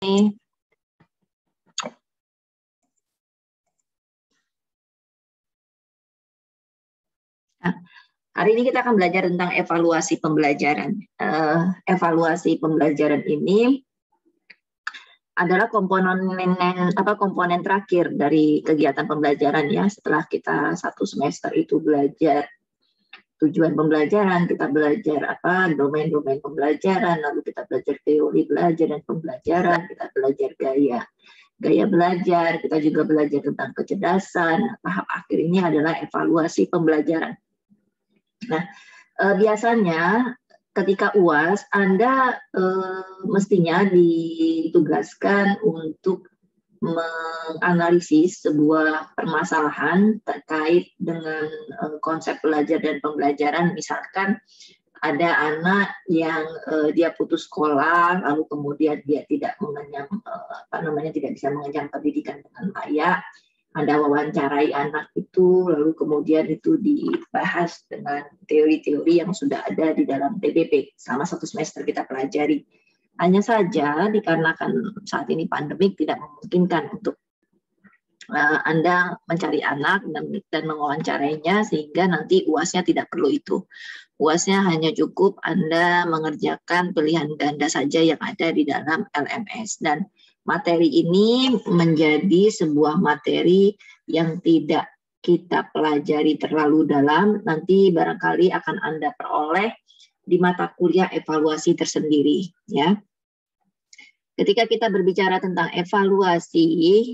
Nah, hari ini kita akan belajar tentang evaluasi pembelajaran. Evaluasi pembelajaran ini adalah komponen terakhir dari kegiatan pembelajaran ya. Setelah kita satu semester itu belajar tujuan pembelajaran, kita belajar domain-domain pembelajaran, lalu kita belajar teori belajar dan pembelajaran, kita belajar gaya belajar, kita juga belajar tentang kecerdasan. Tahap akhir ini adalah evaluasi pembelajaran. Nah, biasanya ketika UAS, Anda mestinya ditugaskan untuk menganalisis sebuah permasalahan terkait dengan konsep belajar dan pembelajaran. Misalkan ada anak yang dia putus sekolah, lalu kemudian dia tidak mengenyam tidak bisa mengenyam pendidikan dengan layak. Anda wawancarai anak itu, lalu kemudian itu dibahas dengan teori-teori yang sudah ada di dalam TBP selama satu semester kita pelajari. Hanya saja dikarenakan saat ini pandemik tidak memungkinkan untuk Anda mencari anak dan mewawancarainya, sehingga nanti UAS-nya tidak perlu itu. UAS-nya hanya cukup Anda mengerjakan pilihan ganda saja yang ada di dalam LMS. Dan materi ini menjadi sebuah materi yang tidak kita pelajari terlalu dalam, nanti barangkali akan Anda peroleh di mata kuliah evaluasi tersendiri ya. Ketika kita berbicara tentang evaluasi,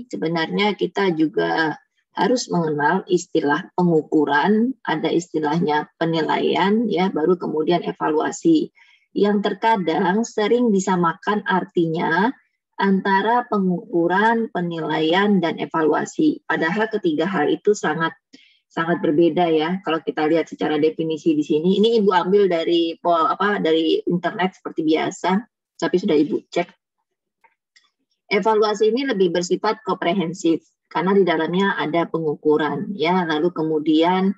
sebenarnya kita juga harus mengenal istilah pengukuran, ada istilahnya penilaian ya, baru kemudian evaluasi. Yang terkadang sering disamakan artinya antara pengukuran, penilaian dan evaluasi. Padahal ketiga hal itu sangat berbeda ya. Kalau kita lihat secara definisi di sini, ini Ibu ambil dari internet seperti biasa, tapi sudah Ibu cek. Evaluasi ini lebih bersifat komprehensif karena di dalamnya ada pengukuran ya. Lalu kemudian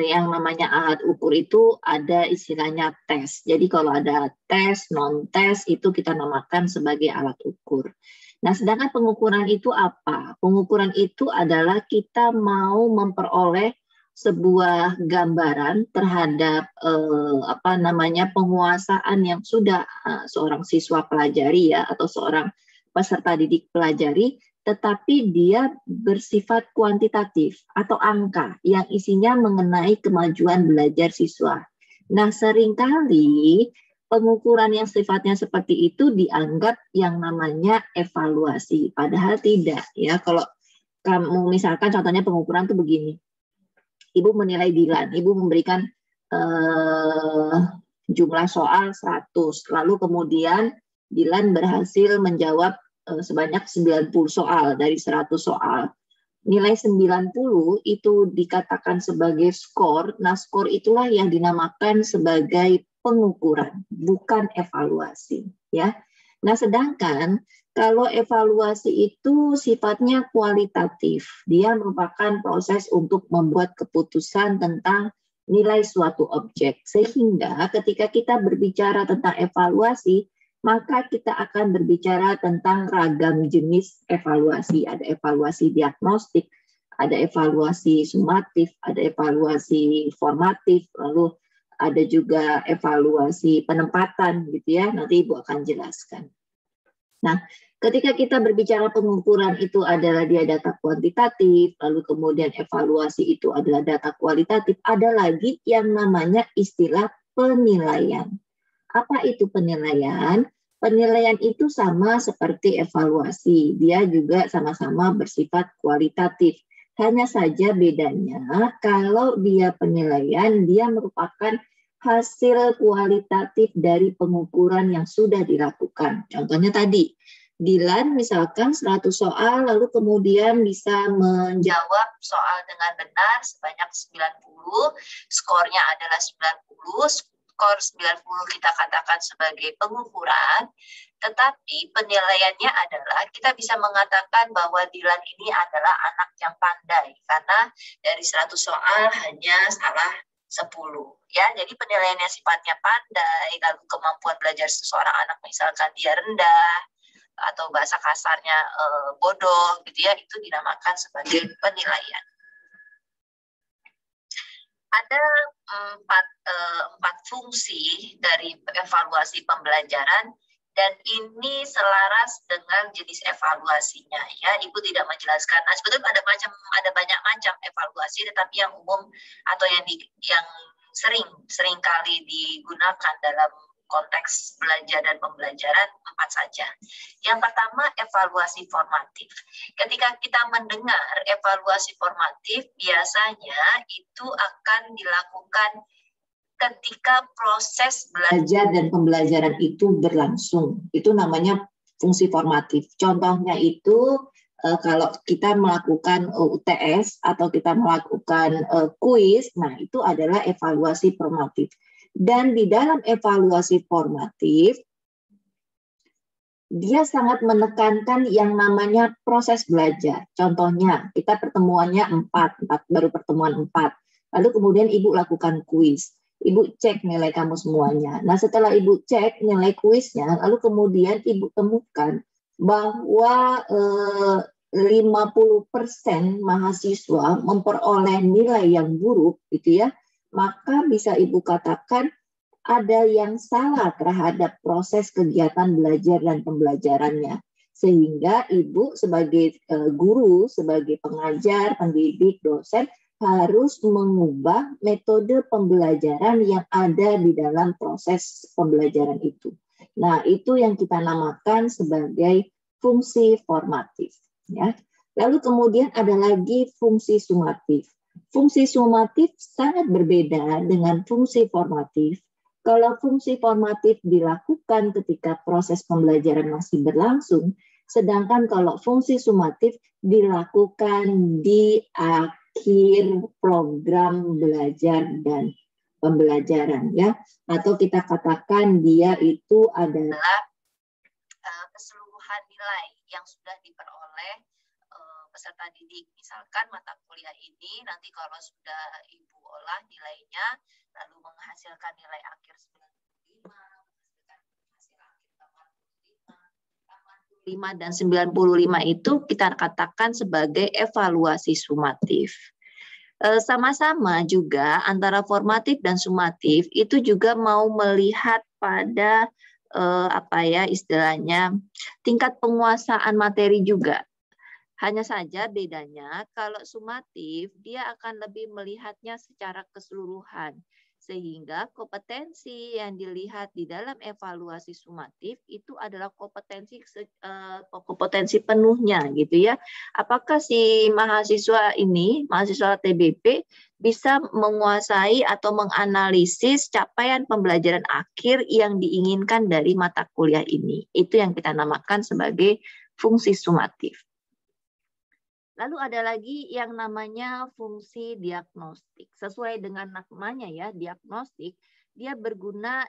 yang namanya alat ukur itu ada istilahnya tes. Jadi kalau ada tes, non-tes itu kita namakan sebagai alat ukur. Nah, sedangkan pengukuran itu apa? Pengukuran itu adalah kita mau memperoleh sebuah gambaran terhadap penguasaan yang sudah seorang siswa pelajari ya, atau seorang peserta didik pelajari, tetapi dia bersifat kuantitatif atau angka yang isinya mengenai kemajuan belajar siswa. Nah, seringkali pengukuran yang sifatnya seperti itu dianggap yang namanya evaluasi, padahal tidak ya. Kalau kamu misalkan contohnya pengukuran itu begini, Ibu menilai Dilan, Ibu memberikan jumlah soal 100, lalu kemudian Dilan berhasil menjawab sebanyak 90 soal dari 100 soal. Nilai 90 itu dikatakan sebagai skor. Nah, skor itulah yang dinamakan sebagai pengukuran, bukan evaluasi, ya. Nah, sedangkan kalau evaluasi itu sifatnya kualitatif. Dia merupakan proses untuk membuat keputusan tentang nilai suatu objek. Sehingga ketika kita berbicara tentang evaluasi, maka kita akan berbicara tentang ragam jenis evaluasi. Ada evaluasi diagnostik, ada evaluasi sumatif, ada evaluasi formatif, lalu ada juga evaluasi penempatan gitu ya. Nanti Ibu akan jelaskan. Nah, ketika kita berbicara pengukuran itu adalah dia data kuantitatif, lalu kemudian evaluasi itu adalah data kualitatif, ada lagi yang namanya istilah penilaian. Apa itu penilaian? Penilaian itu sama seperti evaluasi. Dia juga sama-sama bersifat kualitatif. Hanya saja bedanya kalau dia penilaian, dia merupakan hasil kualitatif dari pengukuran yang sudah dilakukan. Contohnya tadi, Dilan misalkan 100 soal, lalu kemudian bisa menjawab soal dengan benar sebanyak 90, skornya adalah 90, skor 90 kita katakan sebagai pengukuran, tetapi penilaiannya adalah kita bisa mengatakan bahwa Dilan ini adalah anak yang pandai karena dari 100 soal hanya salah 10. Ya, jadi penilaiannya sifatnya pandai, lalu kemampuan belajar seseorang anak misalkan dia rendah, atau bahasa kasarnya bodoh gitu ya, itu dinamakan sebagai penilaian. Ada empat fungsi dari evaluasi pembelajaran, dan ini selaras dengan jenis evaluasinya ya. Ibu tidak menjelaskan. Nah, sebetulnya ada banyak macam evaluasi, tetapi yang umum atau yang sering kali digunakan dalam konteks belajar dan pembelajaran 4 saja. Yang pertama, evaluasi formatif. Ketika kita mendengar evaluasi formatif, biasanya itu akan dilakukan ketika proses belajar dan pembelajaran itu berlangsung. Itu namanya fungsi formatif. Contohnya itu kalau kita melakukan UTS atau kita melakukan kuis, nah itu adalah evaluasi formatif. Dan di dalam evaluasi formatif, dia sangat menekankan yang namanya proses belajar. Contohnya, kita pertemuannya 4, baru pertemuan 4. Lalu kemudian Ibu lakukan kuis. Ibu cek nilai kamu semuanya. Nah, setelah Ibu cek nilai kuisnya, lalu kemudian Ibu temukan bahwa 50% mahasiswa memperoleh nilai yang buruk, gitu ya. Maka bisa Ibu katakan ada yang salah terhadap proses kegiatan belajar dan pembelajarannya. Sehingga Ibu sebagai guru, sebagai pengajar, pendidik, dosen, harus mengubah metode pembelajaran yang ada di dalam proses pembelajaran itu. Nah, itu yang kita namakan sebagai fungsi formatif. Ya. Lalu kemudian ada lagi fungsi sumatif. Fungsi sumatif sangat berbeda dengan fungsi formatif. Kalau fungsi formatif dilakukan ketika proses pembelajaran masih berlangsung, sedangkan kalau fungsi sumatif dilakukan di akhir program belajar dan pembelajaran, ya. Atau kita katakan dia itu adalah keseluruhan nilai yang sudah diperoleh peserta didik. Misalkan mata kuliah ini nanti kalau sudah Ibu olah nilainya, lalu menghasilkan nilai akhir 95, menghasilkan hasil akhir 85 dan 95 itu kita katakan sebagai evaluasi sumatif. Sama-sama juga antara formatif dan sumatif itu juga mau melihat pada istilahnya tingkat penguasaan materi juga. Hanya saja bedanya kalau sumatif dia akan lebih melihatnya secara keseluruhan. Sehingga kompetensi yang dilihat di dalam evaluasi sumatif itu adalah kompetensi penuhnya gitu ya. Apakah si mahasiswa ini, mahasiswa TBP bisa menguasai atau menganalisis capaian pembelajaran akhir yang diinginkan dari mata kuliah ini. Itu yang kita namakan sebagai fungsi sumatif. Lalu ada lagi yang namanya fungsi diagnostik. Sesuai dengan namanya ya, diagnostik, dia berguna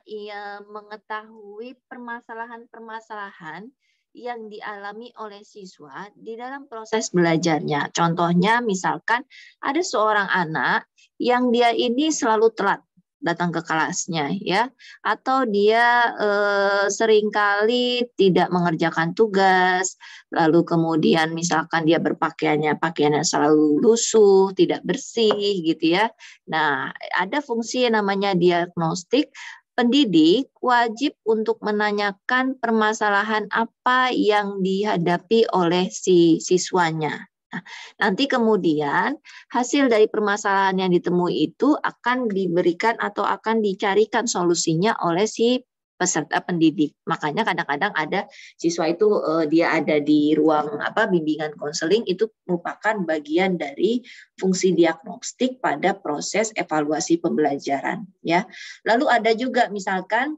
mengetahui permasalahan-permasalahan yang dialami oleh siswa di dalam proses belajarnya. Contohnya misalkan ada seorang anak yang dia ini selalu telat datang ke kelasnya ya, atau dia seringkali tidak mengerjakan tugas, lalu kemudian misalkan dia pakaiannya selalu lusuh, tidak bersih gitu ya. Nah, ada fungsi yang namanya diagnostik. Pendidik wajib untuk menanyakan permasalahan apa yang dihadapi oleh si siswanya. Nah, nanti kemudian hasil dari permasalahan yang ditemui itu akan diberikan atau akan dicarikan solusinya oleh si peserta pendidik. Makanya kadang-kadang ada siswa itu dia ada di ruang bimbingan konseling, itu merupakan bagian dari fungsi diagnostik pada proses evaluasi pembelajaran ya. Lalu ada juga misalkan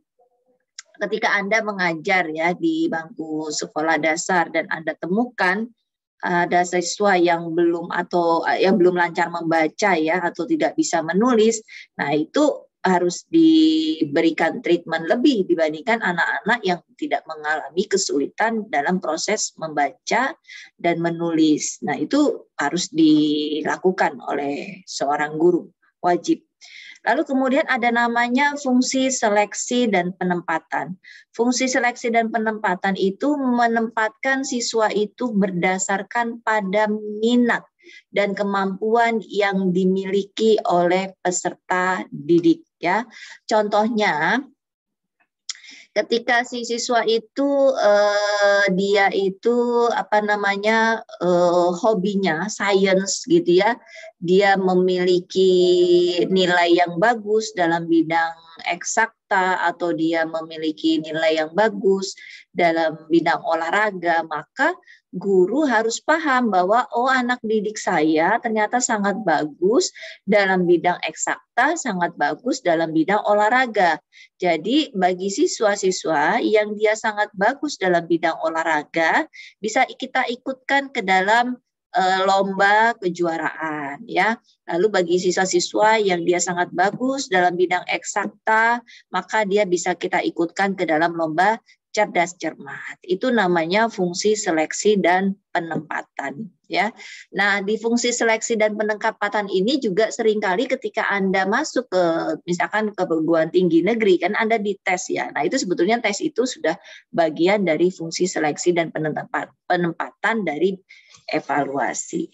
ketika Anda mengajar ya di bangku sekolah dasar dan Anda temukan ada siswa yang belum lancar membaca ya atau tidak bisa menulis. Nah, itu harus diberikan treatment lebih dibandingkan anak-anak yang tidak mengalami kesulitan dalam proses membaca dan menulis. Nah, itu harus dilakukan oleh seorang guru wajib. Lalu kemudian ada namanya fungsi seleksi dan penempatan. Fungsi seleksi dan penempatan itu menempatkan siswa itu berdasarkan pada minat dan kemampuan yang dimiliki oleh peserta didik, ya. Contohnya, ketika si siswa itu dia itu hobinya sains gitu ya, dia memiliki nilai yang bagus dalam bidang eksakta atau dia memiliki nilai yang bagus dalam bidang olahraga, maka guru harus paham bahwa anak didik saya ternyata sangat bagus dalam bidang eksakta, sangat bagus dalam bidang olahraga. Jadi bagi siswa-siswa yang dia sangat bagus dalam bidang olahraga, bisa kita ikutkan ke dalam lomba kejuaraan, ya. Lalu bagi siswa-siswa yang dia sangat bagus dalam bidang eksakta, maka dia bisa kita ikutkan ke dalam lomba cerdas cermat. Itu namanya fungsi seleksi dan penempatan, ya. Nah, di fungsi seleksi dan penempatan ini juga seringkali ketika Anda masuk ke misalkan ke perguruan tinggi negeri, kan Anda dites, ya. Nah, itu sebetulnya tes itu sudah bagian dari fungsi seleksi dan penempatan dari evaluasi.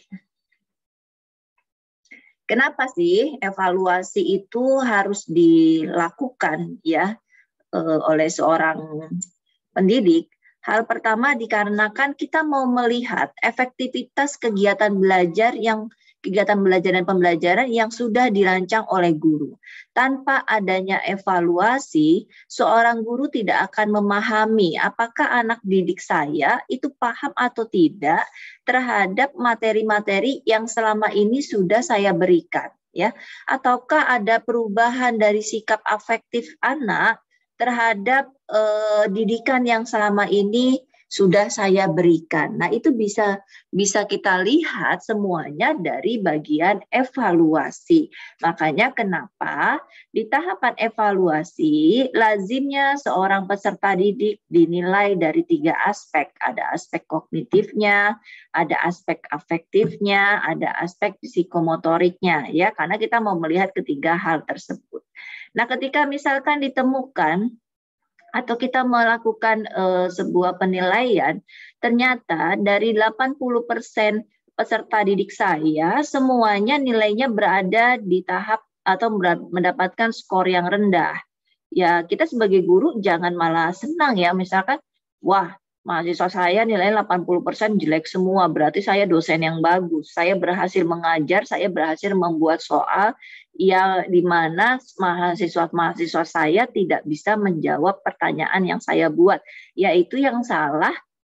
Kenapa sih evaluasi itu harus dilakukan, ya, oleh seorang pendidik? Hal pertama dikarenakan kita mau melihat efektivitas kegiatan belajar dan pembelajaran yang sudah dirancang oleh guru. Tanpa adanya evaluasi, seorang guru tidak akan memahami apakah anak didik saya itu paham atau tidak terhadap materi-materi yang selama ini sudah saya berikan, ya. Ataukah ada perubahan dari sikap afektif anak terhadap didikan yang selama ini sudah saya berikan. Nah, itu bisa kita lihat semuanya dari bagian evaluasi. Makanya kenapa di tahapan evaluasi lazimnya seorang peserta didik dinilai dari 3 aspek. Ada aspek kognitifnya, ada aspek afektifnya, ada aspek psikomotoriknya, ya, karena kita mau melihat ketiga hal tersebut. Nah, ketika misalkan ditemukan atau kita melakukan sebuah penilaian, ternyata dari 80% peserta didik saya, semuanya nilainya berada di tahap atau mendapatkan skor yang rendah. Ya, kita sebagai guru jangan malah senang, ya, misalkan, wah, mahasiswa saya nilai 80% jelek semua, berarti saya dosen yang bagus. Saya berhasil mengajar, saya berhasil membuat soal yang di mana mahasiswa saya tidak bisa menjawab pertanyaan yang saya buat. Yaitu yang salah,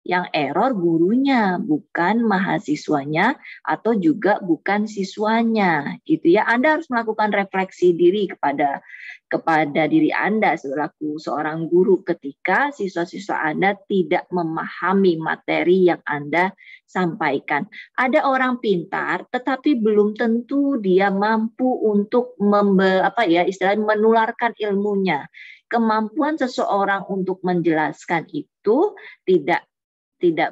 yang error gurunya, bukan mahasiswanya atau juga bukan siswanya, gitu ya. Anda harus melakukan refleksi diri kepada diri Anda selaku seorang guru ketika siswa-siswa Anda tidak memahami materi yang Anda sampaikan. Ada orang pintar tetapi belum tentu dia mampu untuk menularkan ilmunya. Kemampuan seseorang untuk menjelaskan itu tidak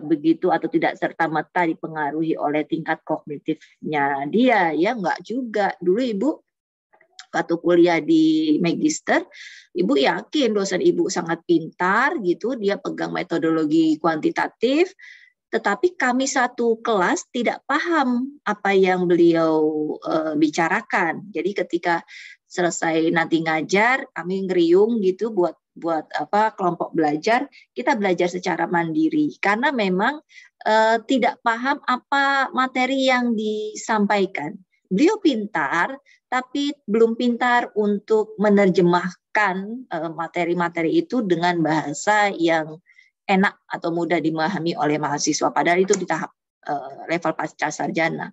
begitu atau tidak serta-merta dipengaruhi oleh tingkat kognitifnya dia, ya, enggak juga. Dulu Ibu waktu kuliah di magister, Ibu yakin dosen Ibu sangat pintar gitu, dia pegang metodologi kuantitatif, tetapi kami satu kelas tidak paham apa yang beliau bicarakan. Jadi ketika selesai nanti ngajar, kami ngeriung gitu buat kelompok belajar, kita belajar secara mandiri karena memang tidak paham apa materi yang disampaikan. Beliau pintar, tapi belum pintar untuk menerjemahkan materi-materi itu dengan bahasa yang enak atau mudah dimahami oleh mahasiswa. Padahal itu di tahap level pasca sarjana.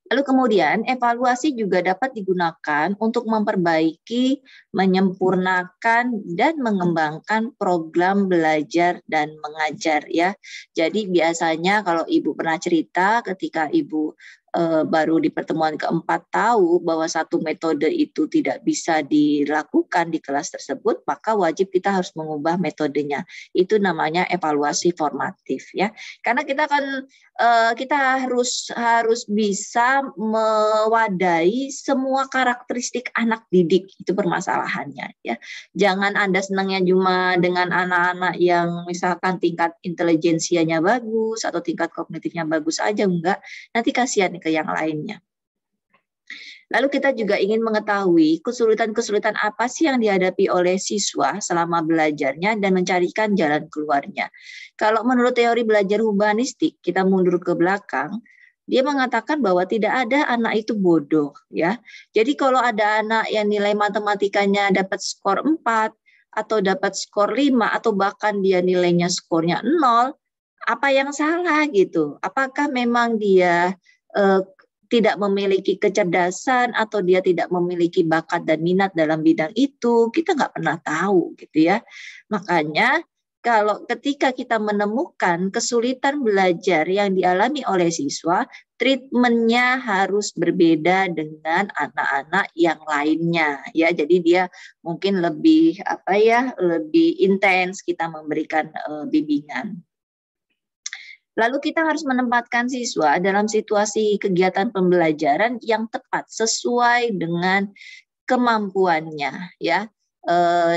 Lalu kemudian evaluasi juga dapat digunakan untuk memperbaiki, menyempurnakan, dan mengembangkan program belajar dan mengajar, ya. Jadi biasanya kalau Ibu pernah cerita ketika Ibu baru di pertemuan keempat tahu bahwa satu metode itu tidak bisa dilakukan di kelas tersebut, maka wajib kita harus mengubah metodenya. Itu namanya evaluasi formatif ya. Karena kita kita harus bisa mewadahi semua karakteristik anak didik, itu permasalahannya ya. Jangan Anda senangnya cuma dengan anak-anak yang misalkan tingkat intelijensianya bagus atau tingkat kognitifnya bagus aja, enggak. Nanti kasihan ke yang lainnya. Lalu kita juga ingin mengetahui kesulitan-kesulitan apa sih yang dihadapi oleh siswa selama belajarnya dan mencarikan jalan keluarnya. Kalau menurut teori belajar humanistik, kita mundur ke belakang, dia mengatakan bahwa tidak ada anak itu bodoh ya. Jadi kalau ada anak yang nilai matematikanya dapat skor 4 atau dapat skor 5 atau bahkan dia nilainya skornya 0, apa yang salah gitu? Apakah memang dia tidak memiliki kecerdasan atau dia tidak memiliki bakat dan minat dalam bidang itu, kita nggak pernah tahu gitu ya. Makanya kalau ketika kita menemukan kesulitan belajar yang dialami oleh siswa, treatmentnya harus berbeda dengan anak-anak yang lainnya ya. Jadi dia mungkin lebih lebih intens kita memberikan bimbingan. Lalu kita harus menempatkan siswa dalam situasi kegiatan pembelajaran yang tepat sesuai dengan kemampuannya ya.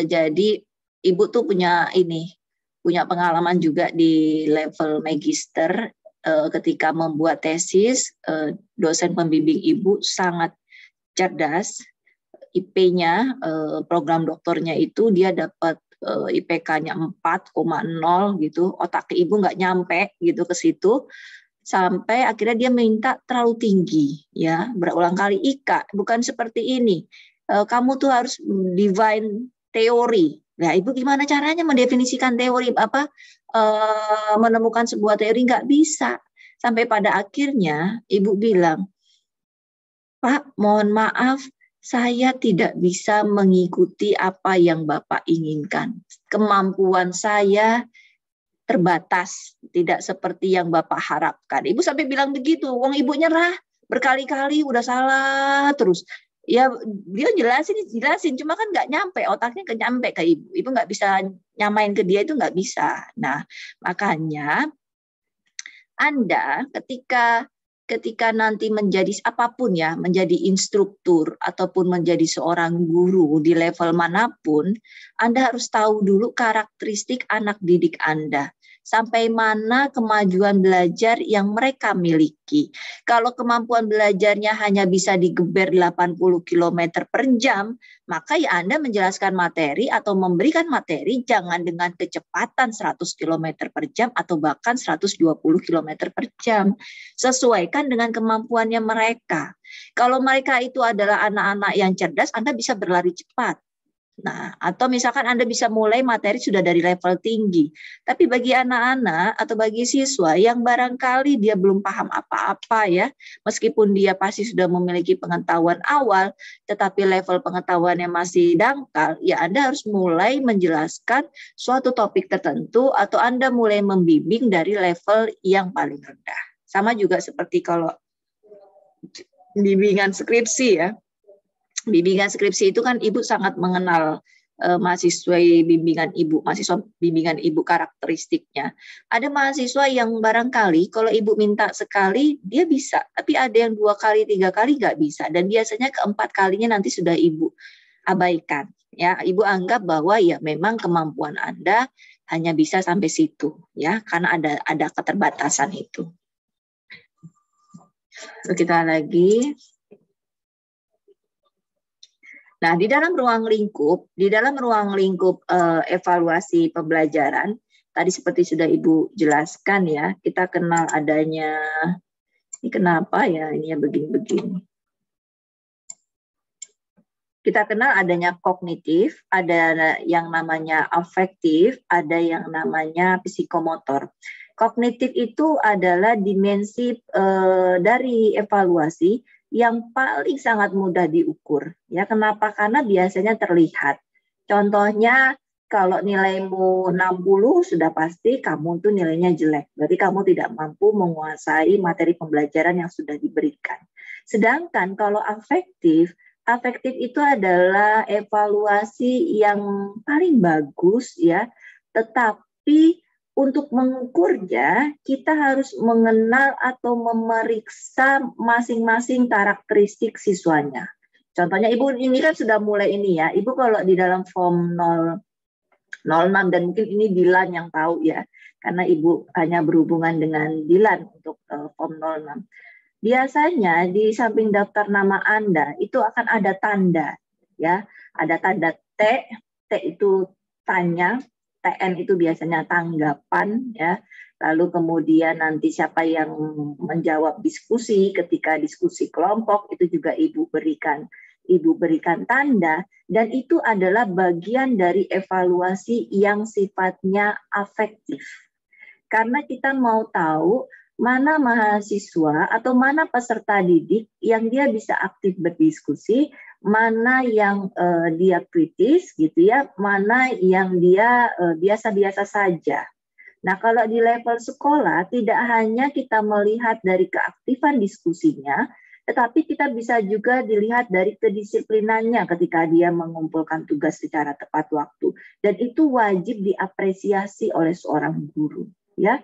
Jadi Ibu tuh punya pengalaman juga di level magister ketika membuat tesis, dosen pembimbing Ibu sangat cerdas. IP-nya, program doktornya itu dia dapat IPK-nya 4,0 gitu, otak ibu nggak nyampe gitu ke situ, sampai akhirnya dia minta terlalu tinggi ya, berulang kali, Ika bukan seperti ini, kamu tuh harus divine teori. Nah ibu gimana caranya mendefinisikan teori menemukan sebuah teori, nggak bisa. Sampai pada akhirnya ibu bilang, Pak mohon maaf, saya tidak bisa mengikuti apa yang Bapak inginkan. Kemampuan saya terbatas, tidak seperti yang Bapak harapkan. Ibu sampai bilang begitu, wong ibu nyerah, berkali-kali udah salah terus. Ya dia jelasin, cuma kan nggak nyampe, otaknya nggak nyampe ke ibu. Ibu nggak bisa nyamain ke dia, itu nggak bisa. Nah makanya Anda ketika nanti menjadi apapun ya, menjadi instruktur ataupun menjadi seorang guru di level manapun, Anda harus tahu dulu karakteristik anak didik Anda. Sampai mana kemajuan belajar yang mereka miliki. Kalau kemampuan belajarnya hanya bisa digeber 80 km per jam, maka ya Anda menjelaskan materi atau memberikan materi jangan dengan kecepatan 100 km per jam atau bahkan 120 km per jam. Sesuaikan dengan kemampuannya mereka. Kalau mereka itu adalah anak-anak yang cerdas, Anda bisa berlari cepat. Nah, atau misalkan Anda bisa mulai materi sudah dari level tinggi. Tapi bagi anak-anak atau bagi siswa yang barangkali dia belum paham apa-apa ya, meskipun dia pasti sudah memiliki pengetahuan awal, tetapi level pengetahuannya masih dangkal, ya Anda harus mulai menjelaskan suatu topik tertentu atau Anda mulai membimbing dari level yang paling rendah. Sama juga seperti kalau bimbingan skripsi ya. Bimbingan skripsi itu kan Ibu sangat mengenal mahasiswa bimbingan Ibu karakteristiknya. Ada mahasiswa yang barangkali kalau Ibu minta sekali dia bisa, tapi ada yang 2 kali, 3 kali nggak bisa, dan biasanya keempat kalinya nanti sudah Ibu abaikan. Ya, Ibu anggap bahwa ya memang kemampuan Anda hanya bisa sampai situ, ya, karena ada keterbatasan itu. Lalu kita lagi. Nah, di dalam ruang lingkup evaluasi pembelajaran, tadi seperti sudah Ibu jelaskan ya, kita kenal adanya, ini kenapa ya, ini ya begini-begini. Kita kenal adanya kognitif, ada yang namanya afektif, ada yang namanya psikomotor. Kognitif itu adalah dimensi dari evaluasi yang paling sangat mudah diukur. Ya, kenapa? Karena biasanya terlihat. Contohnya Kalau nilaimu 60 sudah pasti kamu tuh nilainya jelek. Berarti kamu tidak mampu menguasai materi pembelajaran yang sudah diberikan. Sedangkan kalau afektif itu adalah evaluasi yang paling bagus ya. Tetapi untuk mengukurnya kita harus mengenal atau memeriksa masing-masing karakteristik siswanya. Contohnya Ibu ini kan sudah mulai ini ya. Ibu kalau di dalam form 06 dan mungkin ini Dilan yang tahu ya, karena Ibu hanya berhubungan dengan Dilan untuk form 06. Biasanya di samping daftar nama Anda itu akan ada tanda ya, ada tanda T, T itu tanya, TN itu biasanya tanggapan ya. Lalu kemudian nanti siapa yang menjawab diskusi ketika diskusi kelompok itu juga Ibu berikan tanda, dan itu adalah bagian dari evaluasi yang sifatnya afektif. Karena kita mau tahu mana mahasiswa atau mana peserta didik yang dia bisa aktif berdiskusi, mana yang dia kritis gitu ya, mana yang dia biasa-biasa saja. Nah, kalau di level sekolah tidak hanya kita melihat dari keaktifan diskusinya, tetapi kita bisa juga dilihat dari kedisiplinannya ketika dia mengumpulkan tugas secara tepat waktu. Dan itu wajib diapresiasi oleh seorang guru. Ya,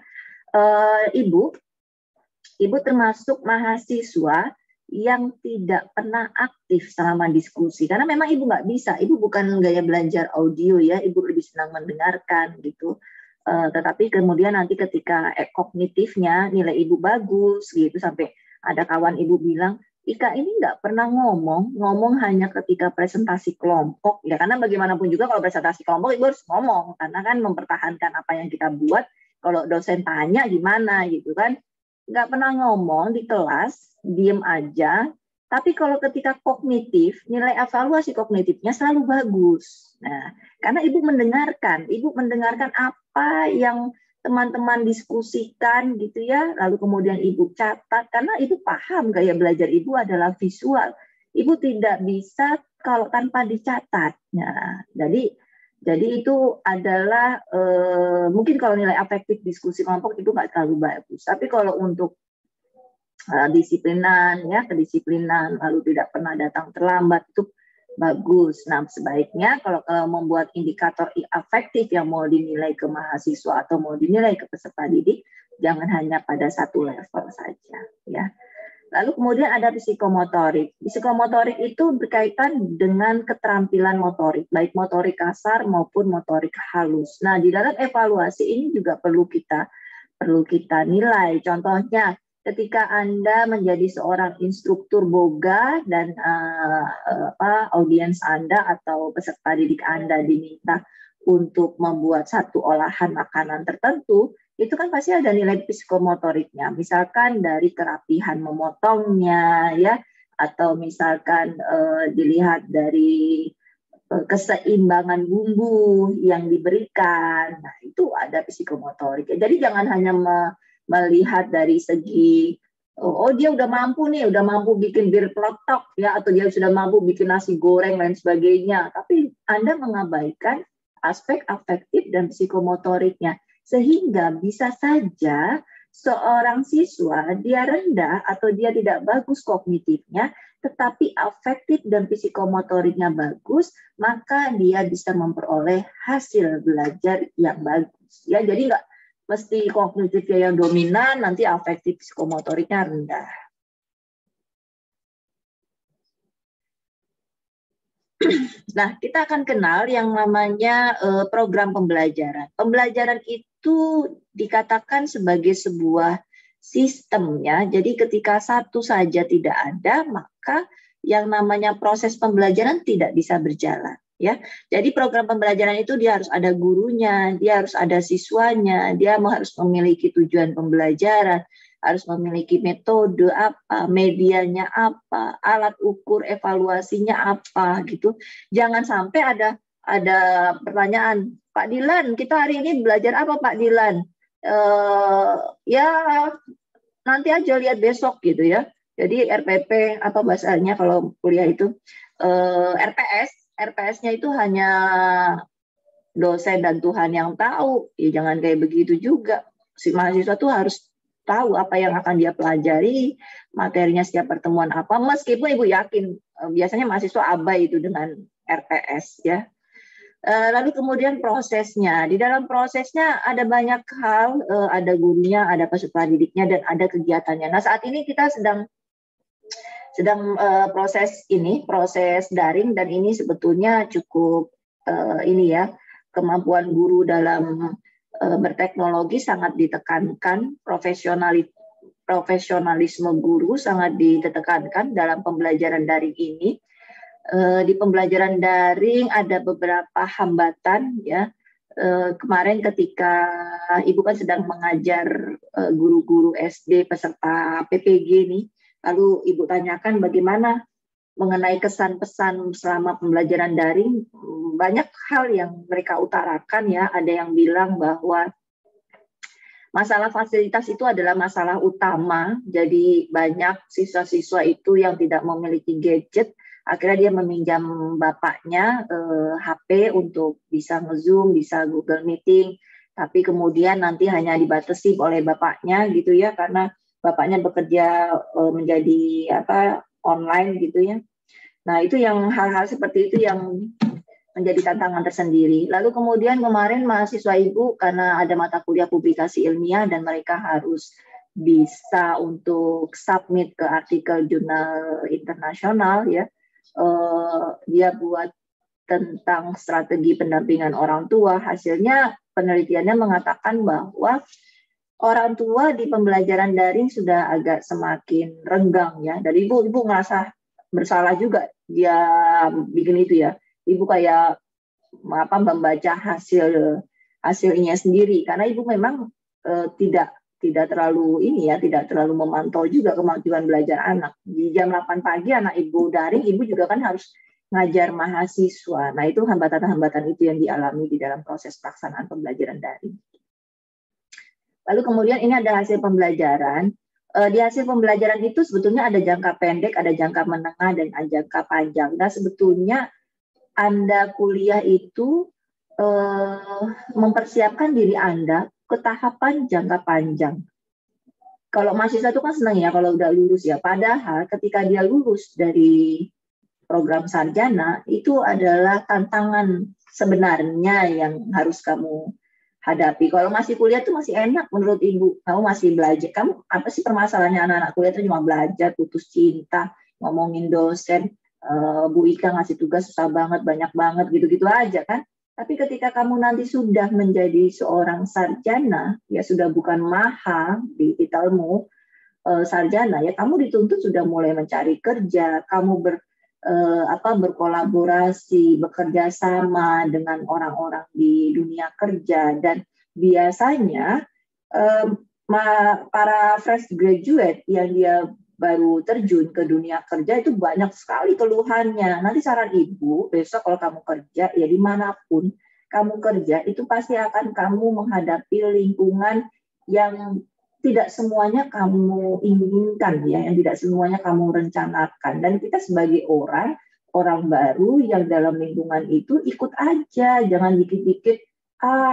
Ibu termasuk mahasiswa yang tidak pernah aktif selama diskusi. Karena memang Ibu nggak bisa. Ibu bukan gaya belajar audio ya. Ibu lebih senang mendengarkan gitu. Tetapi kemudian nanti ketika kognitifnya nilai Ibu bagus gitu, sampai ada kawan Ibu bilang, Ika ini nggak pernah ngomong hanya ketika presentasi kelompok ya, karena bagaimanapun juga kalau presentasi kelompok Ibu harus ngomong karena kan mempertahankan apa yang kita buat. Kalau dosen tanya gimana gitu kan, nggak pernah ngomong di kelas, diem aja. Tapi kalau ketika kognitif, nilai evaluasi kognitifnya selalu bagus. Nah, karena Ibu mendengarkan apa yang teman-teman diskusikan gitu ya, lalu kemudian Ibu catat, karena Ibu paham gaya belajar Ibu adalah visual. Ibu tidak bisa kalau tanpa dicatat. Nah, jadi itu adalah mungkin kalau nilai afektif diskusi kelompok itu nggak terlalu bagus. Tapi kalau untuk disiplinan ya, kedisiplinan, lalu tidak pernah datang terlambat itu bagus. Nah, sebaiknya kalau membuat indikator afektif yang mau dinilai ke mahasiswa atau mau dinilai ke peserta didik, jangan hanya pada satu level saja ya. Lalu kemudian ada psikomotorik. Psikomotorik itu berkaitan dengan keterampilan motorik, baik motorik kasar maupun motorik halus. Nah, di dalam evaluasi ini juga perlu kita nilai. Contohnya, ketika Anda menjadi seorang instruktur boga dan audiens Anda atau peserta didik Anda diminta untuk membuat satu olahan makanan tertentu, itu kan pasti ada nilai psikomotoriknya. Misalkan dari kerapihan memotongnya, ya, atau misalkan dilihat dari keseimbangan bumbu yang diberikan. Nah, itu ada psikomotorik. Jadi jangan hanya melihat dari segi dia udah mampu bikin bir peletok ya, atau dia sudah mampu bikin nasi goreng lain sebagainya. Tapi Anda mengabaikan aspek afektif dan psikomotoriknya, sehingga bisa saja seorang siswa dia rendah atau dia tidak bagus kognitifnya, tetapi afektif dan psikomotoriknya bagus, maka dia bisa memperoleh hasil belajar yang bagus. Ya, jadi nggak mesti kognitifnya yang dominan, nanti afektif psikomotoriknya rendah. Nah, kita akan kenal yang namanya program pembelajaran. Pembelajaran itu dikatakan sebagai sebuah sistem ya. Jadi ketika satu saja tidak ada, maka yang namanya proses pembelajaran tidak bisa berjalan ya. Jadi program pembelajaran itu dia harus ada gurunya, dia harus ada siswanya, dia harus memiliki tujuan pembelajaran, harus memiliki metode apa, medianya apa, alat ukur evaluasinya apa gitu. Jangan sampai ada pertanyaan, Pak Dilan, kita hari ini belajar apa Pak Dilan? Ya nanti aja lihat besok gitu ya. Jadi RPP atau bahasanya kalau kuliah itu RPS-nya itu hanya dosen dan Tuhan yang tahu. Ya jangan kayak begitu juga. Si mahasiswa tuh harus tahu apa yang akan dia pelajari, materinya setiap pertemuan apa, meskipun Ibu yakin biasanya mahasiswa abai itu dengan RTS ya. Lalu kemudian prosesnya, di dalam prosesnya ada banyak hal, ada gurunya, ada peserta didiknya, dan ada kegiatannya. Nah saat ini kita sedang proses daring, dan ini sebetulnya cukup ini ya, kemampuan guru dalam berteknologi sangat ditekankan, profesionalisme guru sangat ditekankan dalam pembelajaran daring ini. Di pembelajaran daring ada beberapa hambatan ya. Kemarin ketika Ibu kan sedang mengajar guru-guru SD peserta PPG nih, lalu Ibu tanyakan bagaimana mengenai kesan-pesan selama pembelajaran daring. Banyak hal yang mereka utarakan ya. Ada yang bilang bahwa masalah fasilitas itu adalah masalah utama. Jadi banyak siswa-siswa itu yang tidak memiliki gadget, akhirnya dia meminjam bapaknya HP untuk bisa nge-Zoom, bisa Google Meeting, tapi kemudian nanti hanya dibatasi oleh bapaknya gitu ya, karena bapaknya bekerja menjadi online gitu ya. Nah itu yang hal-hal seperti itu yang menjadi tantangan tersendiri. Lalu kemudian kemarin mahasiswa Ibu karena ada mata kuliah publikasi ilmiah dan mereka harus bisa untuk submit ke artikel jurnal internasional ya. Dia buat tentang strategi pendampingan orang tua. Hasilnya penelitiannya mengatakan bahwa orang tua di pembelajaran daring sudah agak semakin renggang ya. Dan ibu ngerasa bersalah juga dia bikin itu ya. Ibu kayak membaca hasilnya sendiri karena ibu memang tidak terlalu tidak terlalu memantau juga kemajuan belajar anak. Di jam 8 pagi anak ibu daring, ibu juga kan harus ngajar mahasiswa. Nah, itu hambatan-hambatan itu yang dialami di dalam proses pelaksanaan pembelajaran daring. Lalu kemudian ini ada hasil pembelajaran. Di hasil pembelajaran itu sebetulnya ada jangka pendek, ada jangka menengah, dan ada jangka panjang. Nah, sebetulnya Anda kuliah itu mempersiapkan diri Anda ke tahapan jangka panjang. Kalau mahasiswa itu kan senang ya kalau udah lulus ya. Padahal ketika dia lulus dari program sarjana, itu adalah tantangan sebenarnya yang harus kamu hadapi. Kalau masih kuliah tuh masih enak menurut Ibu. Kamu masih belajar. Kamu apa sih permasalahannya anak-anak kuliah itu cuma belajar, putus cinta, ngomongin dosen, Bu Ika ngasih tugas susah banget, banyak banget, gitu-gitu aja kan. Tapi ketika kamu nanti sudah menjadi seorang sarjana, ya sudah bukan maha di titelmu sarjana, ya kamu dituntut sudah mulai mencari kerja, kamu berkolaborasi, bekerja sama dengan orang-orang di dunia kerja, dan biasanya para fresh graduate yang dia baru terjun ke dunia kerja itu banyak sekali keluhannya. Nanti saran Ibu, besok kalau kamu kerja, ya dimanapun kamu kerja, itu pasti akan kamu menghadapi lingkungan yang tidak semuanya kamu inginkan, ya, yang tidak semuanya kamu rencanakan. Dan kita sebagai orang baru yang dalam lingkungan itu ikut aja, jangan dikit-dikit,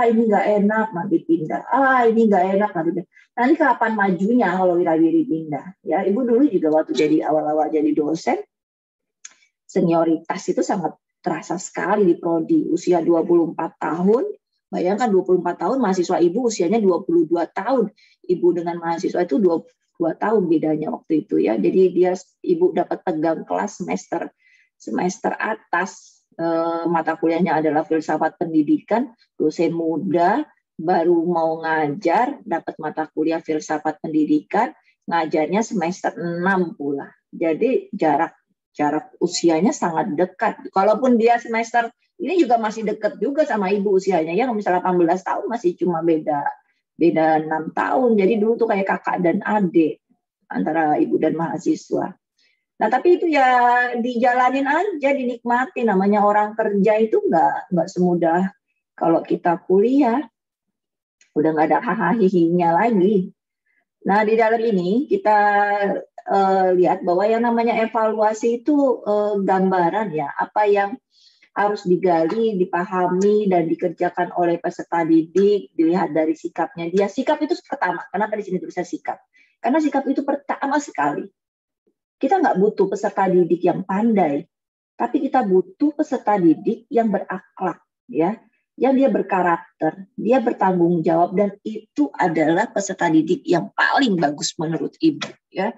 ini nggak enak, nanti pindah. Ini nggak enak, nanti pindah. Nanti kapan majunya kalau kita diri pindah? Ya, Ibu dulu juga waktu jadi awal-awal jadi dosen, senioritas itu sangat terasa sekali di prodi. Usia 24 tahun, bayangkan 24 tahun mahasiswa Ibu usianya 22 tahun. Ibu dengan mahasiswa itu 22 tahun bedanya waktu itu ya. Jadi Ibu dapat pegang kelas semester atas, mata kuliahnya adalah filsafat pendidikan, dosen muda, baru mau ngajar, dapat mata kuliah filsafat pendidikan, ngajarnya semester 6 pula. Jadi jarak usianya sangat dekat. Kalaupun dia semester ini juga masih dekat juga sama Ibu usianya ya, misalnya 18 tahun masih cuma beda 6 tahun. Jadi dulu tuh kayak kakak dan adik antara Ibu dan mahasiswa. Nah, tapi itu ya dijalanin aja, dinikmati. Namanya orang kerja itu nggak semudah kalau kita kuliah. Udah nggak ada hahaha lagi. Nah, di dalam ini kita lihat bahwa yang namanya evaluasi itu gambaran ya, apa yang harus digali, dipahami, dan dikerjakan oleh peserta didik, dilihat dari sikapnya dia. Sikap itu pertama, kenapa di sini tulisan sikap? Karena sikap itu pertama sekali. Kita nggak butuh peserta didik yang pandai, tapi kita butuh peserta didik yang berakhlak, ya, yang dia berkarakter, dia bertanggung jawab, dan itu adalah peserta didik yang paling bagus menurut Ibu, ya.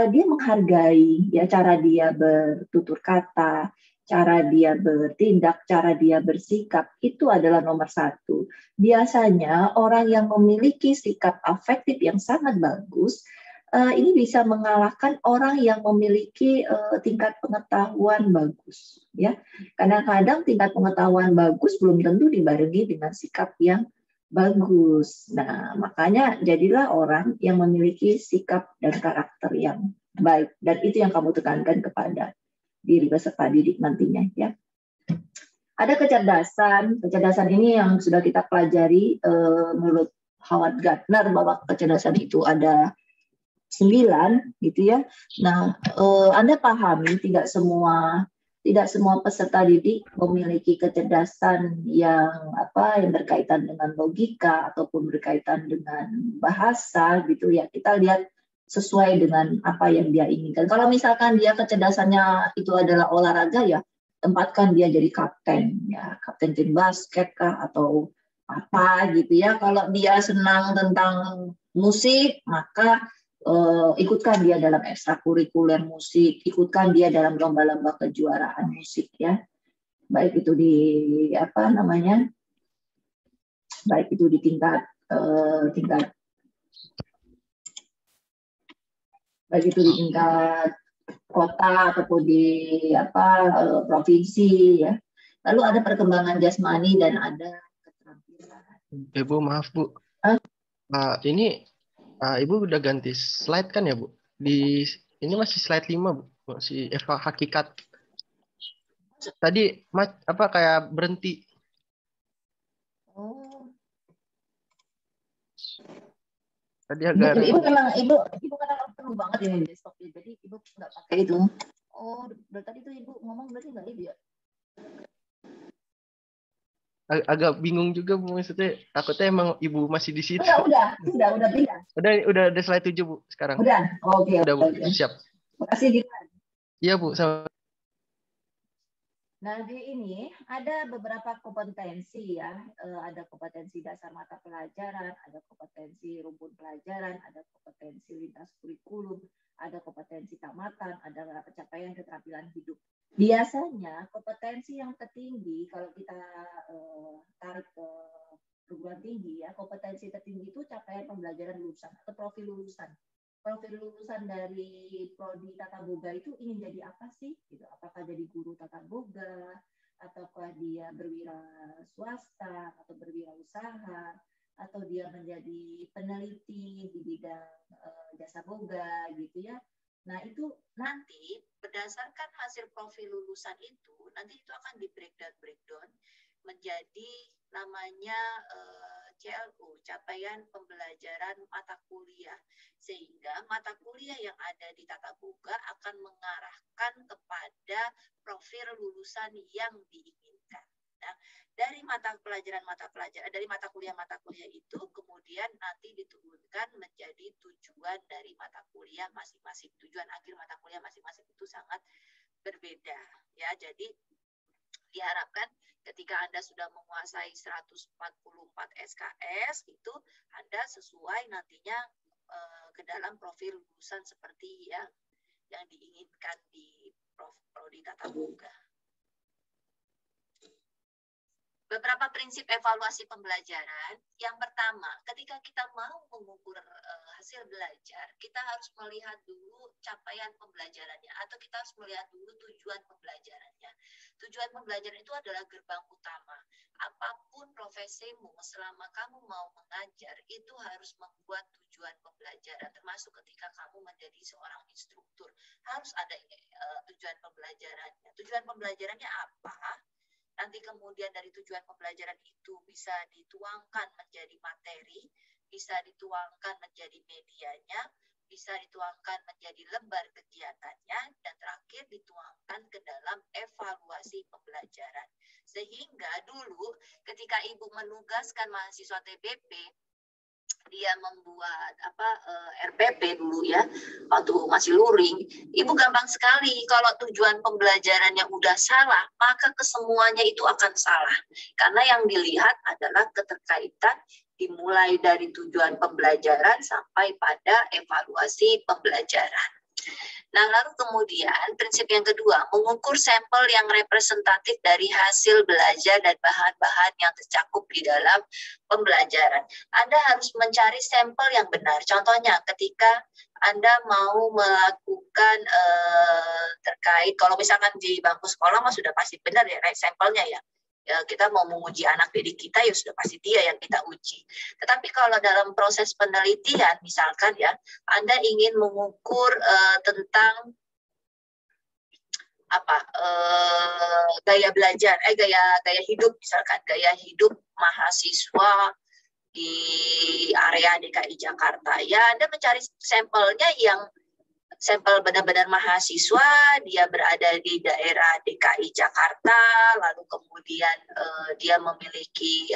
Dia menghargai, ya, cara dia bertutur kata, cara dia bertindak, cara dia bersikap, itu adalah nomor satu. Biasanya orang yang memiliki sikap afektif yang sangat bagus, ini bisa mengalahkan orang yang memiliki tingkat pengetahuan bagus, ya. Kadang-kadang tingkat pengetahuan bagus belum tentu dibarengi dengan sikap yang bagus. Nah, makanya jadilah orang yang memiliki sikap dan karakter yang baik, dan itu yang kamu tekankan kepada diri peserta didik nantinya, ya. Ada kecerdasan. Kecerdasan ini yang sudah kita pelajari menurut Howard Gardner, bahwa kecerdasan itu ada 9, gitu ya. Nah, Anda pahami tidak semua peserta didik memiliki kecerdasan yang berkaitan dengan logika ataupun berkaitan dengan bahasa, gitu ya. Kita lihat sesuai dengan apa yang dia inginkan. Kalau misalkan dia kecerdasannya itu adalah olahraga, ya tempatkan dia jadi kapten, ya, kapten tim basket kah atau apa gitu ya. Kalau dia senang tentang musik, maka ikutkan dia dalam ekstrakurikuler musik, ikutkan dia dalam lomba-lomba kejuaraan musik, ya. Baik itu di baik itu di tingkat baik itu di tingkat kota ataupun di provinsi, ya. Lalu ada perkembangan jasmani dan ada keterampilan. Bu, maaf Bu. Ini Ibu udah ganti slide kan ya Bu? Ini masih slide 5 Bu, masih hakikat. Tadi kayak berhenti. Oh. Tadi agak Ibu kadang perlu banget ini desktop, jadi Ibu nggak pakai itu. Oh, dari tadi tuh Ibu ngomong berarti nggak Ibu, ya? agak bingung juga Bu, maksudnya takutnya emang Ibu masih di situ. Udah pindah. Udah ada slide 7 Bu sekarang. Udah. Oke. Udah Bu, siap. Makasih Dilan. Iya Bu, sama. Nah, di ini ada beberapa kompetensi, ya. Ada kompetensi dasar mata pelajaran, ada kompetensi rumpun pelajaran, ada kompetensi lintas kurikulum, ada kompetensi tamatan, ada pencapaian keterampilan hidup. Biasanya kompetensi yang tertinggi kalau kita tarik ke perguruan tinggi, ya, kompetensi tertinggi itu capaian pembelajaran lulusan atau profil lulusan. Profil lulusan dari prodi tata boga itu ingin jadi apa sih? Gitu. Apakah jadi guru tata boga, ataukah dia berwira swasta atau berwirausaha, atau dia menjadi peneliti di bidang jasa boga, gitu ya. Nah, itu nanti berdasarkan hasil profil lulusan itu, nanti itu akan di breakdown menjadi namanya CLU, capaian pembelajaran mata kuliah. Sehingga mata kuliah yang ada di tata boga akan mengarahkan kepada profil lulusan yang diinginkan. Nah, dari mata kuliah itu kemudian nanti diturunkan menjadi tujuan dari mata kuliah masing-masing. Tujuan akhir mata kuliah masing-masing itu sangat berbeda, ya. Jadi diharapkan ketika Anda sudah menguasai 144 SKS, itu Anda sesuai nantinya ke dalam profil lulusan seperti yang diinginkan di prodi tata boga. Beberapa prinsip evaluasi pembelajaran. Yang pertama, ketika kita mau mengukur hasil belajar, kita harus melihat dulu capaian pembelajarannya, atau kita harus melihat dulu tujuan pembelajarannya. Tujuan pembelajaran itu adalah gerbang utama. Apapun profesimu, selama kamu mau mengajar, itu harus membuat tujuan pembelajaran, termasuk ketika kamu menjadi seorang instruktur. Harus ada tujuan pembelajarannya. Tujuan pembelajarannya apa? Nanti kemudian dari tujuan pembelajaran itu bisa dituangkan menjadi materi, bisa dituangkan menjadi medianya, bisa dituangkan menjadi lembar kegiatannya, dan terakhir dituangkan ke dalam evaluasi pembelajaran. Sehingga dulu ketika Ibu menugaskan mahasiswa TBP, dia membuat RPP dulu ya, waktu masih luring, Ibu gampang sekali kalau tujuan pembelajarannya udah salah, maka kesemuanya itu akan salah. Karena yang dilihat adalah keterkaitan dimulai dari tujuan pembelajaran sampai pada evaluasi pembelajaran. Nah, lalu kemudian prinsip yang kedua, mengukur sampel yang representatif dari hasil belajar dan bahan-bahan yang tercakup di dalam pembelajaran. Anda harus mencari sampel yang benar. Contohnya ketika Anda mau melakukan terkait, kalau misalkan di bangku sekolah mah sudah pasti benar ya, sampelnya ya. Ya, kita mau menguji anak didik kita ya sudah pasti dia yang kita uji. Tetapi kalau dalam proses penelitian misalkan ya, Anda ingin mengukur tentang gaya belajar, gaya hidup misalkan, gaya hidup mahasiswa di area DKI Jakarta. Ya, Anda mencari sampelnya yang sampel benar-benar mahasiswa, dia berada di daerah DKI Jakarta, lalu kemudian dia memiliki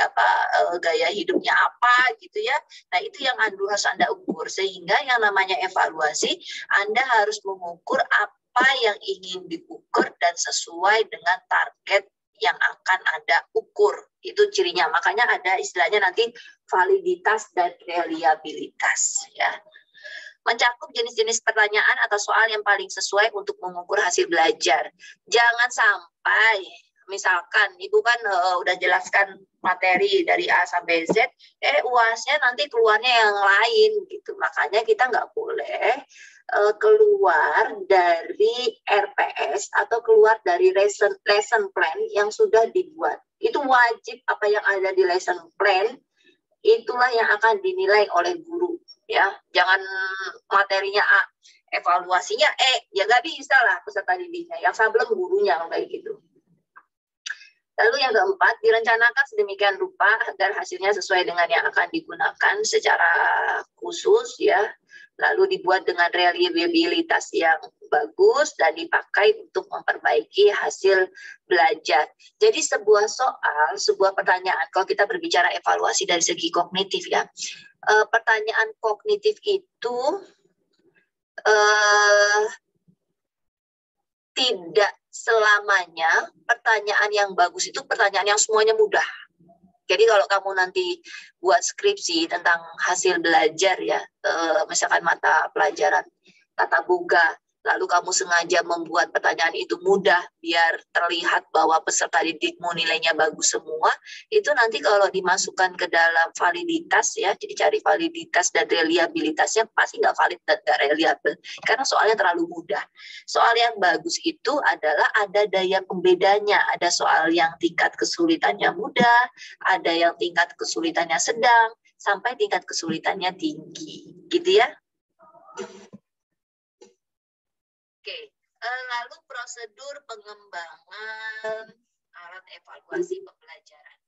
gaya hidupnya apa gitu ya. Nah, itu yang harus Anda ukur, sehingga yang namanya evaluasi Anda harus mengukur apa yang ingin diukur dan sesuai dengan target yang akan Anda ukur. Itu cirinya. Makanya ada istilahnya nanti validitas dan reliabilitas ya. Mencakup jenis-jenis pertanyaan atau soal yang paling sesuai untuk mengukur hasil belajar. Jangan sampai, misalkan Ibu kan udah jelaskan materi dari A sampai Z, UASnya nanti keluarnya yang lain gitu. Makanya kita nggak boleh keluar dari RPS atau keluar dari lesson plan yang sudah dibuat. Itu wajib apa yang ada di lesson plan, itulah yang akan dinilai oleh guru. Ya, jangan materinya A, evaluasinya E, ya nggak bisa lah peserta didiknya, yang sableng gurunya kayak gitu. Lalu yang keempat, direncanakan sedemikian rupa agar hasilnya sesuai dengan yang akan digunakan secara khusus ya, lalu dibuat dengan reliabilitas yang bagus dan dipakai untuk memperbaiki hasil belajar. Jadi sebuah soal, sebuah pertanyaan, kalau kita berbicara evaluasi dari segi kognitif ya, pertanyaan kognitif itu tidak selamanya pertanyaan yang bagus itu pertanyaan yang semuanya mudah. Jadi kalau kamu nanti buat skripsi tentang hasil belajar ya, misalkan mata pelajaran tata boga, lalu kamu sengaja membuat pertanyaan itu mudah biar terlihat bahwa peserta didikmu nilainya bagus semua, itu nanti kalau dimasukkan ke dalam validitas ya, jadi cari validitas dan reliabilitasnya pasti nggak valid dan nggak reliable, karena soalnya terlalu mudah. Soal yang bagus itu adalah ada daya pembedanya, ada soal yang tingkat kesulitannya mudah, ada yang tingkat kesulitannya sedang, sampai tingkat kesulitannya tinggi, gitu ya. Oke, lalu prosedur pengembangan alat evaluasi pembelajaran.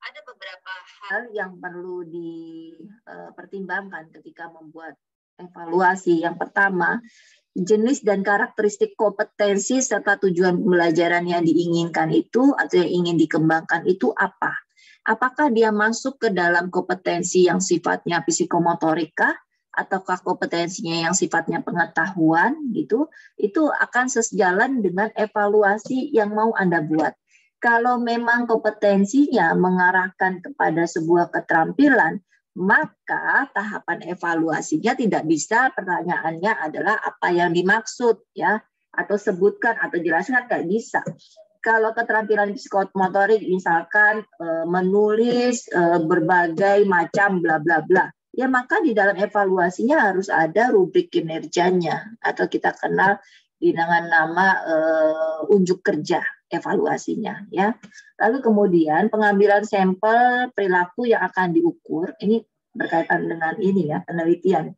Ada beberapa hal yang perlu dipertimbangkan ketika membuat evaluasi. Yang pertama, jenis dan karakteristik kompetensi serta tujuan pembelajaran yang diinginkan itu atau yang ingin dikembangkan itu apa? Apakah dia masuk ke dalam kompetensi yang sifatnya psikomotorika, ataukah kompetensinya yang sifatnya pengetahuan gitu, itu akan sejalan dengan evaluasi yang mau Anda buat. Kalau memang kompetensinya mengarahkan kepada sebuah keterampilan, maka tahapan evaluasinya tidak bisa pertanyaannya adalah apa yang dimaksud ya, atau sebutkan atau jelaskan, nggak bisa. Kalau keterampilan psikomotorik misalkan menulis berbagai macam bla bla bla, ya maka di dalam evaluasinya harus ada rubrik kinerjanya atau kita kenal dengan nama unjuk kerja evaluasinya ya. Lalu kemudian pengambilan sampel perilaku yang akan diukur, ini berkaitan dengan ini ya, penelitian.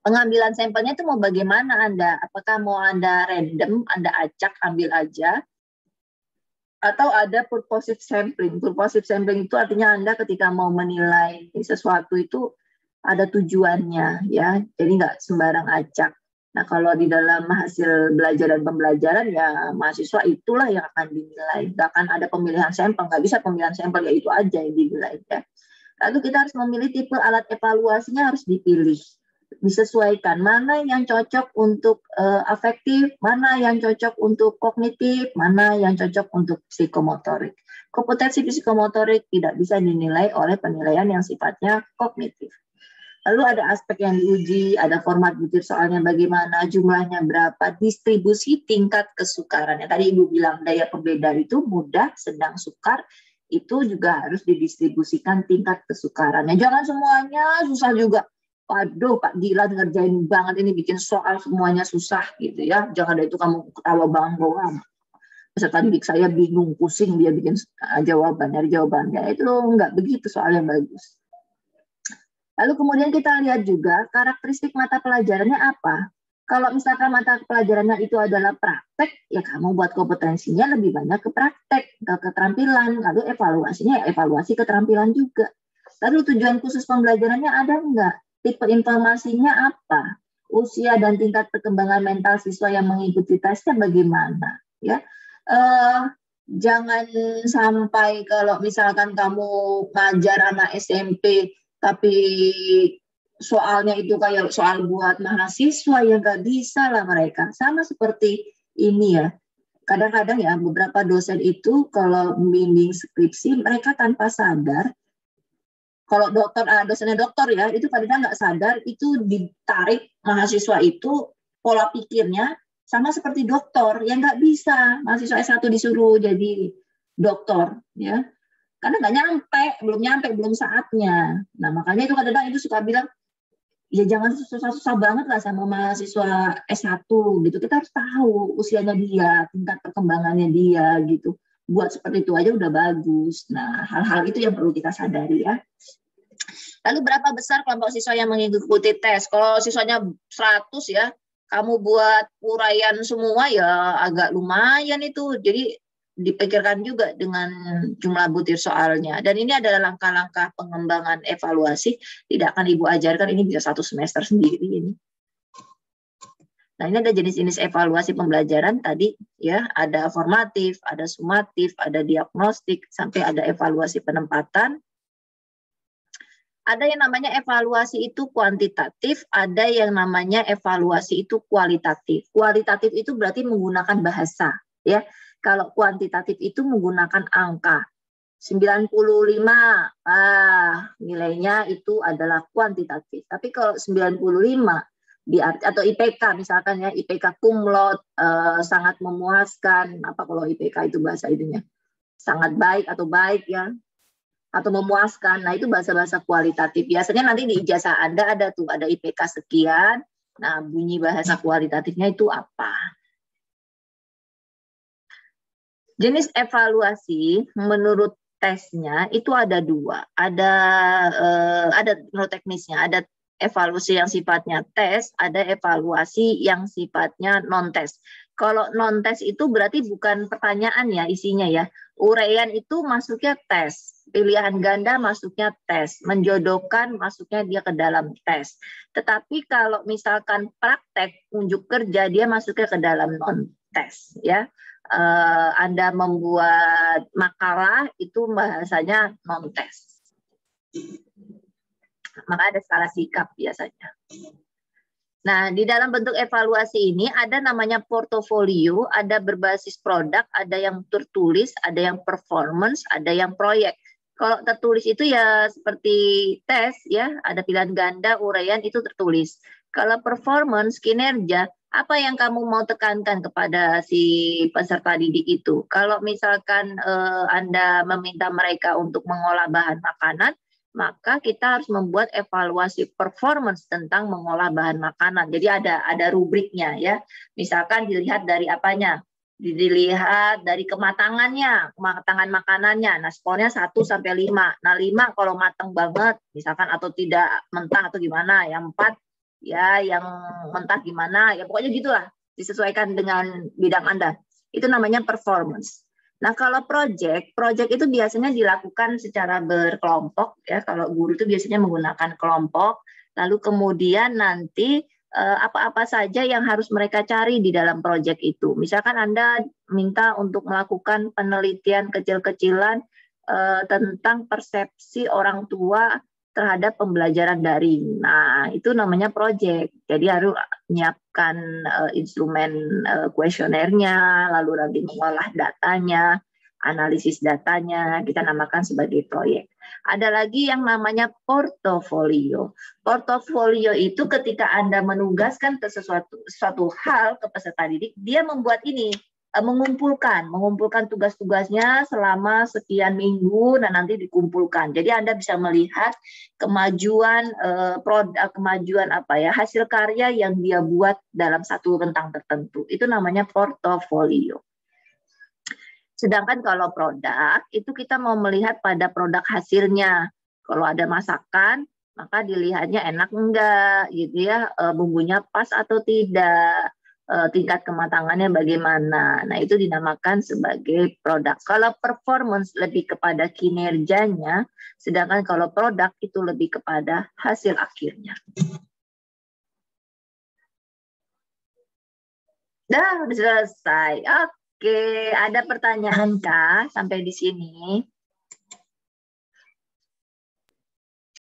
Pengambilan sampelnya itu mau bagaimana Anda? Apakah mau Anda random, Anda acak ambil aja, atau ada purposive sampling? Purposive sampling itu artinya Anda ketika mau menilai sesuatu itu ada tujuannya ya, jadi nggak sembarang acak. Nah, kalau di dalam hasil belajar dan pembelajaran ya mahasiswa itulah yang akan dinilai. Nggak akan ada pemilihan sampel, nggak bisa pemilihan sampel ya itu aja yang dinilai ya. Lalu kita harus memilih tipe alat evaluasinya, harus dipilih, disesuaikan mana yang cocok untuk afektif, mana yang cocok untuk kognitif, mana yang cocok untuk psikomotorik. Kompetensi psikomotorik tidak bisa dinilai oleh penilaian yang sifatnya kognitif. Lalu ada aspek yang diuji, ada format butir soalnya bagaimana, jumlahnya berapa, distribusi tingkat kesukarannya. Tadi Ibu bilang daya pembeda itu mudah, sedang, sukar, itu juga harus didistribusikan tingkat kesukarannya. Jangan semuanya susah juga. Waduh, Pak Gila ngerjain banget ini, bikin soal semuanya susah gitu ya. Jangan ada itu kamu ketawa banggoan. Peserta didik saya bingung, pusing dia bikin jawaban, dari jawabannya. Itu enggak begitu soal yang bagus. Lalu kemudian kita lihat juga karakteristik mata pelajarannya apa. Kalau misalkan mata pelajarannya itu adalah praktek, ya kamu buat kompetensinya lebih banyak ke praktek, ke keterampilan. Lalu evaluasinya ya evaluasi keterampilan juga. Lalu tujuan khusus pembelajarannya ada enggak? Tipe informasinya apa? Usia dan tingkat perkembangan mental siswa yang mengikuti tesnya bagaimana? Ya, jangan sampai kalau misalkan kamu ngajar anak SMP tapi soalnya itu kayak soal buat mahasiswa yang nggak bisa lah mereka. Sama seperti ini ya. Kadang-kadang ya beberapa dosen itu kalau membimbing skripsi mereka tanpa sadar, kalau dosennya dokter ya, itu kadang nggak sadar itu ditarik mahasiswa itu pola pikirnya sama seperti dokter yang nggak bisa. Mahasiswa S1 disuruh jadi dokter ya. Karena nggak nyampe, belum saatnya. Nah, makanya itu kadang-kadang itu suka bilang, ya jangan susah-susah banget lah sama mahasiswa S1 gitu. Kita harus tahu usianya dia, tingkat perkembangannya dia gitu. Buat seperti itu aja udah bagus. Nah, hal-hal itu yang perlu kita sadari ya. Lalu berapa besar kelompok siswa yang mengikuti tes? Kalau siswanya 100 ya, kamu buat uraian semua ya agak lumayan itu. Jadi dipikirkan juga dengan jumlah butir soalnya. Dan ini adalah langkah-langkah pengembangan evaluasi. Tidak akan Ibu ajarkan, ini bisa 1 semester sendiri ini. Nah, ini ada jenis-jenis evaluasi pembelajaran tadi ya, ada formatif, ada sumatif, ada diagnostik, sampai ada evaluasi penempatan. Ada yang namanya evaluasi itu kuantitatif, ada yang namanya evaluasi itu kualitatif. Kualitatif itu berarti menggunakan bahasa ya. Kalau kuantitatif itu menggunakan angka. 95, nilainya itu adalah kuantitatif. Tapi kalau 95 atau IPK misalkan ya, IPK cum laude sangat memuaskan. Apa kalau IPK itu bahasa itunya? Sangat baik atau baik ya. Atau memuaskan. Nah, itu bahasa-bahasa kualitatif. Biasanya nanti di ijazah Anda ada tuh, ada IPK sekian. Nah, bunyi bahasa kualitatifnya itu apa? Jenis evaluasi menurut tesnya itu ada 2. Ada menurut teknisnya, ada evaluasi yang sifatnya tes, ada evaluasi yang sifatnya non-tes. Kalau non-tes itu berarti bukan pertanyaan ya isinya ya. Uraian itu masuknya tes, pilihan ganda masuknya tes, menjodohkan masuknya dia ke dalam tes. Tetapi kalau misalkan praktek unjuk kerja dia masuknya ke dalam non-tes ya. Anda membuat makalah itu bahasanya non-tes. Maka ada skala sikap biasanya. Nah, di dalam bentuk evaluasi ini ada namanya portofolio, ada berbasis produk, ada yang tertulis, ada yang performance, ada yang proyek. Kalau tertulis itu ya seperti tes ya, ada pilihan ganda, uraian itu tertulis. Kalau performance, kinerja, apa yang kamu mau tekankan kepada si peserta didik itu? Kalau misalkan Anda meminta mereka untuk mengolah bahan makanan, maka kita harus membuat evaluasi performance tentang mengolah bahan makanan. Jadi ada rubriknya ya. Misalkan dilihat dari apanya? Dilihat dari kematangannya, kematangan makanannya. Nah, skornya 1 sampai 5. Nah, 5 kalau matang banget, misalkan atau tidak mentah atau gimana. Yang 4 ya yang mentah gimana. Ya pokoknya gitulah, disesuaikan dengan bidang Anda. Itu namanya performance. Nah, kalau project itu biasanya dilakukan secara berkelompok ya. Kalau guru itu biasanya menggunakan kelompok, lalu kemudian nanti apa-apa saja yang harus mereka cari di dalam project itu. Misalkan Anda minta untuk melakukan penelitian kecil-kecilan tentang persepsi orang tua terhadap pembelajaran daring. Nah, itu namanya project. Jadi harus menyiapkan instrumen kuesionernya, lalu nanti mengolah datanya, analisis datanya, kita namakan sebagai proyek. Ada lagi yang namanya portofolio. Portofolio itu ketika Anda menugaskan ke suatu hal ke peserta didik, dia membuat ini, mengumpulkan tugas-tugasnya selama sekian minggu dan nanti dikumpulkan. Jadi Anda bisa melihat kemajuan hasil karya yang dia buat dalam satu rentang tertentu. Itu namanya portofolio. Sedangkan kalau produk itu kita mau melihat pada produk hasilnya. Kalau ada masakan, maka dilihatnya enak enggak gitu ya, bumbunya pas atau tidak, tingkat kematangannya bagaimana. Nah, itu dinamakan sebagai produk. Kalau performance lebih kepada kinerjanya, sedangkan kalau produk itu lebih kepada hasil akhirnya. Dah, sudah selesai. Oke, ada pertanyaan kah sampai di sini?